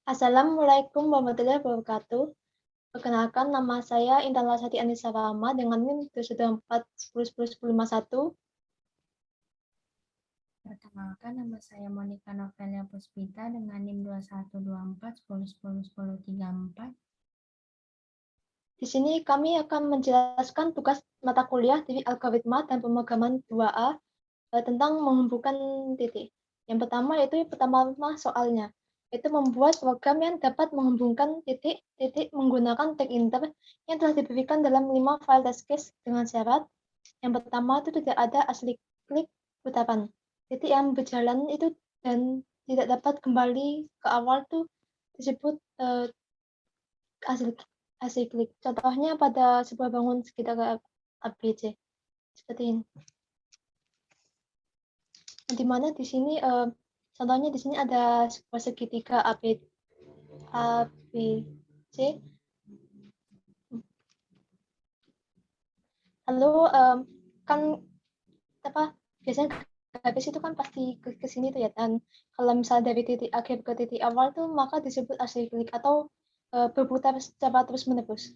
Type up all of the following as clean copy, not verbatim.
Assalamualaikum warahmatullahi wabarakatuh. Perkenalkan, nama saya Intan Lasati Anissa Rama dengan NIM 214101051. Perkenalkan, nama saya Monica Novelia Puspita dengan NIM 212410101034. Di sini kami akan menjelaskan tugas mata kuliah dari algoritma dan pemrograman 2A tentang menghubungkan titik. Yang pertama soalnya, yaitu membuat program yang dapat menghubungkan titik-titik menggunakan tag inter yang telah diberikan dalam 5 file test case dengan syarat. Yang pertama itu tidak ada asli klik putaran. Titik yang berjalan itu dan tidak dapat kembali ke awal tuh disebut asli klik. Contohnya pada sebuah bangun segitiga ABC seperti ini. Di mana di sini contohnya di sini ada sebuah segitiga ABC. Lalu kan apa biasanya garis itu kan pasti ke sini tuh ya, dan kalau misalnya dari titik akhir ke titik awal tuh maka disebut asli klik atau berputar secara terus menerus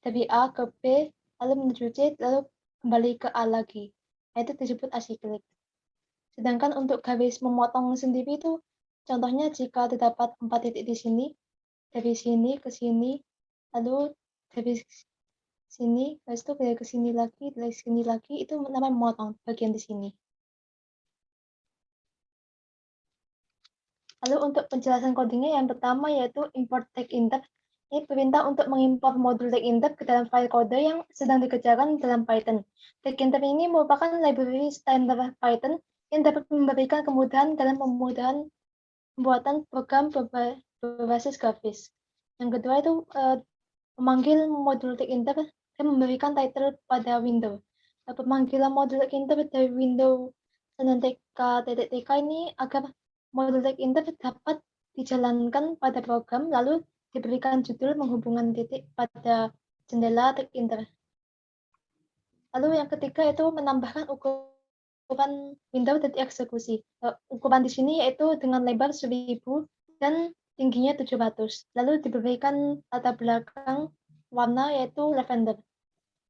dari A ke B lalu menuju C lalu kembali ke A lagi. Nah, itu disebut asli klik. Sedangkan untuk garis memotong sendiri itu contohnya jika terdapat 4 titik di sini, dari sini ke sini, lalu dari sini, habis itu dari sini lagi, itu namanya memotong bagian di sini. Lalu untuk penjelasan codingnya yang pertama yaitu import tag inter. Ini perintah untuk mengimport modul tag inter ke dalam file kode yang sedang dikerjakan dalam Python. Tag inter ini merupakan library standar Python yang dapat memberikan kemudahan dalam pembuatan program berbasis grafis. Yang kedua itu memanggil modul tag inter dan memberikan title pada window. Pemanggilan modul tag inter dari window dan TK ini agar modul tag inter dapat dijalankan pada program lalu diberikan judul menghubungkan titik pada jendela tag inter. Lalu yang ketiga itu menambahkan ukuran window dan eksekusi. Ukuran di sini yaitu dengan lebar 1000 dan tingginya 700. Lalu diberikan latar belakang warna yaitu lavender.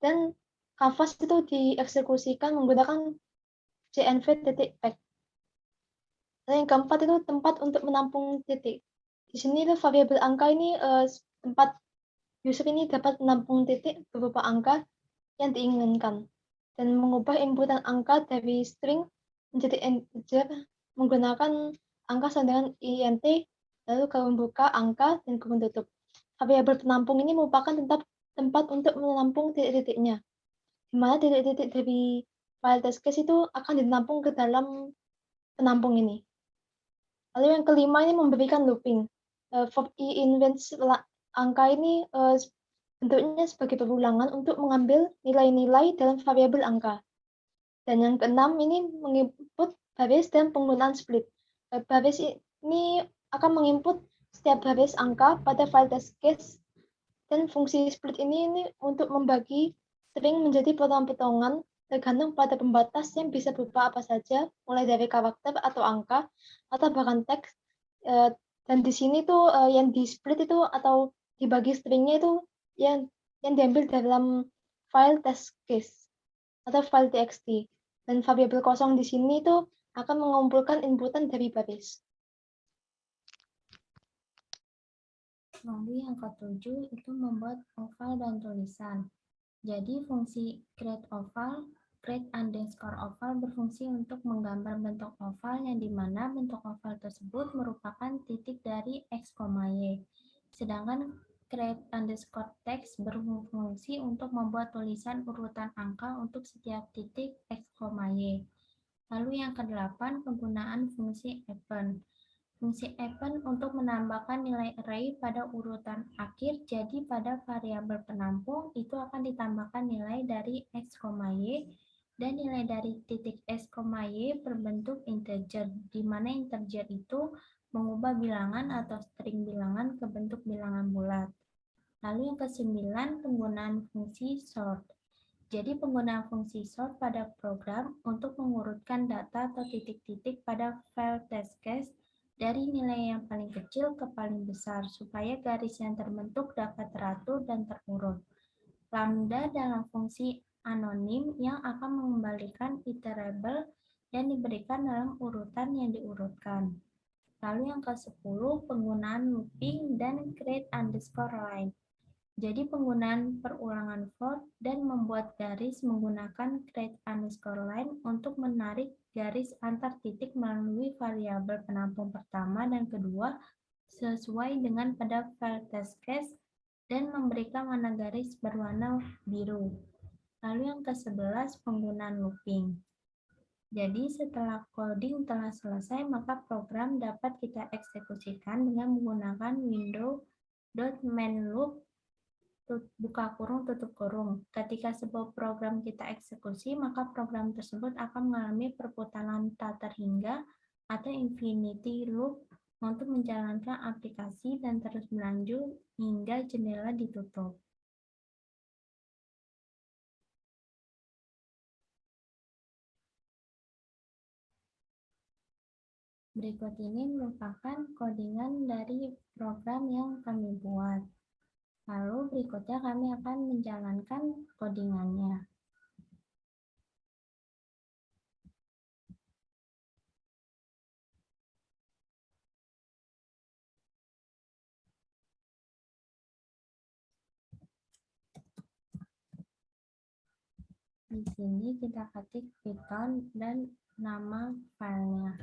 Dan kanvas itu dieksekusikan menggunakan cnv.pack. Dan yang keempat itu tempat untuk menampung titik. Di sini itu variabel angka ini tempat user ini dapat menampung titik berupa angka yang diinginkan dan mengubah inputan angka dari string menjadi integer menggunakan angka sama dengan int lalu kurung buka angka dan kurung tutup. Variabel penampung ini merupakan tempat untuk menampung titik-titiknya, di mana titik-titik dari file test case itu akan ditampung ke dalam penampung ini. Lalu yang kelima ini memberikan looping. For invents angka ini bentuknya sebagai perulangan untuk mengambil nilai-nilai dalam variabel angka. Dan yang keenam ini menginput baris dan penggunaan split. Baris ini akan menginput setiap baris angka pada file test case dan fungsi split ini untuk membagi string menjadi potongan-potongan tergantung pada pembatas yang bisa berupa apa saja, mulai dari karakter atau angka atau bahkan teks. Dan di sini tuh yang di split itu atau dibagi stringnya itu yang diambil dalam file test case atau file txt. Dan variabel kosong di sini tuh akan mengumpulkan inputan dari baris. Lalu yang ketujuh itu membuat oval dan tulisan. Jadi fungsi create_oval berfungsi untuk menggambar bentuk oval yang dimana bentuk oval tersebut merupakan titik dari x, y. Sedangkan create_text berfungsi untuk membuat tulisan urutan angka untuk setiap titik x, y. Lalu yang kedelapan, penggunaan fungsi append. Fungsi append untuk menambahkan nilai array pada urutan akhir, jadi pada variabel penampung itu akan ditambahkan nilai dari x, y, dan nilai dari titik x, y berbentuk integer, di mana integer itu mengubah bilangan atau string bilangan ke bentuk bilangan bulat. Lalu yang kesembilan, penggunaan fungsi sort. Jadi penggunaan fungsi sort pada program untuk mengurutkan data atau titik-titik pada file test case dari nilai yang paling kecil ke paling besar supaya garis yang terbentuk dapat teratur dan terurut. Lambda dalam fungsi anonim yang akan mengembalikan iterable yang diberikan dalam urutan yang diurutkan. Lalu yang ke-10, penggunaan looping dan create_line. Jadi penggunaan perulangan for dan membuat garis menggunakan create_line untuk menarik garis antar titik melalui variabel penampung pertama dan kedua sesuai dengan pada file test case dan memberikan warna garis berwarna biru. Lalu yang ke-11, penggunaan looping. Jadi setelah coding telah selesai, maka program dapat kita eksekusikan dengan menggunakan window.mainLoop buka kurung tutup kurung. Ketika sebuah program kita eksekusi, maka program tersebut akan mengalami perputaran tak terhingga atau infinity loop untuk menjalankan aplikasi dan terus berlanjut hingga jendela ditutup. Berikut ini merupakan codingan dari program yang kami buat. Lalu berikutnya kami akan menjalankan codingannya. Di sini kita ketik Python dan nama filenya.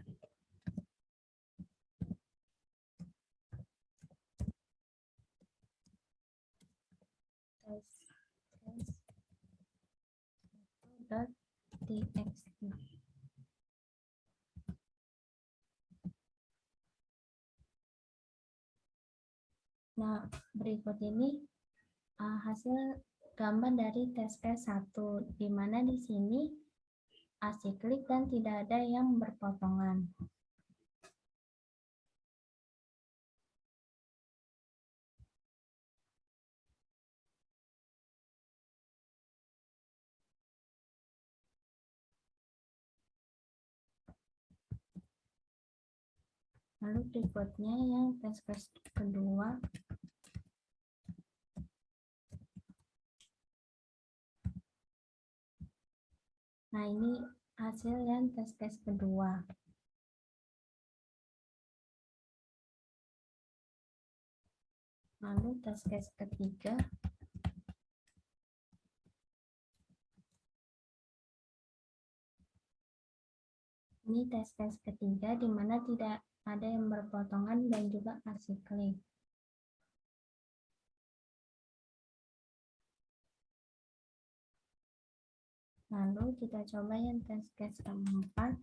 Test.txt. Nah, berikut ini hasil gambar dari test case 1, di mana di sini asiklik dan tidak ada yang berpotongan. Lalu berikutnya yang test case kedua. Nah, ini hasil yang test case kedua. Lalu test case ketiga. Ini test case ketiga di mana tidak ada yang berpotongan dan juga asiklik. Lalu kita coba yang test case keempat.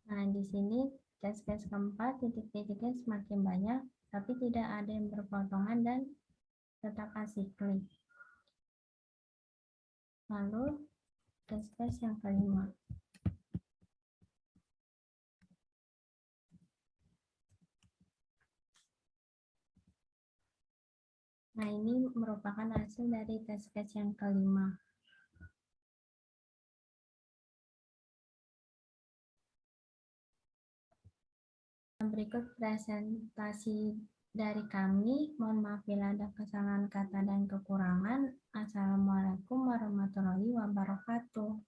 Nah, di sini test case keempat titik-titiknya semakin banyak, tapi tidak ada yang berpotongan dan tetap asiklik. Lalu test case yang kelima. Nah, ini merupakan hasil dari test case yang kelima. Berikut presentasi dari kami. Mohon maaf bila ada kesalahan kata dan kekurangan. Assalamualaikum warahmatullahi wabarakatuh.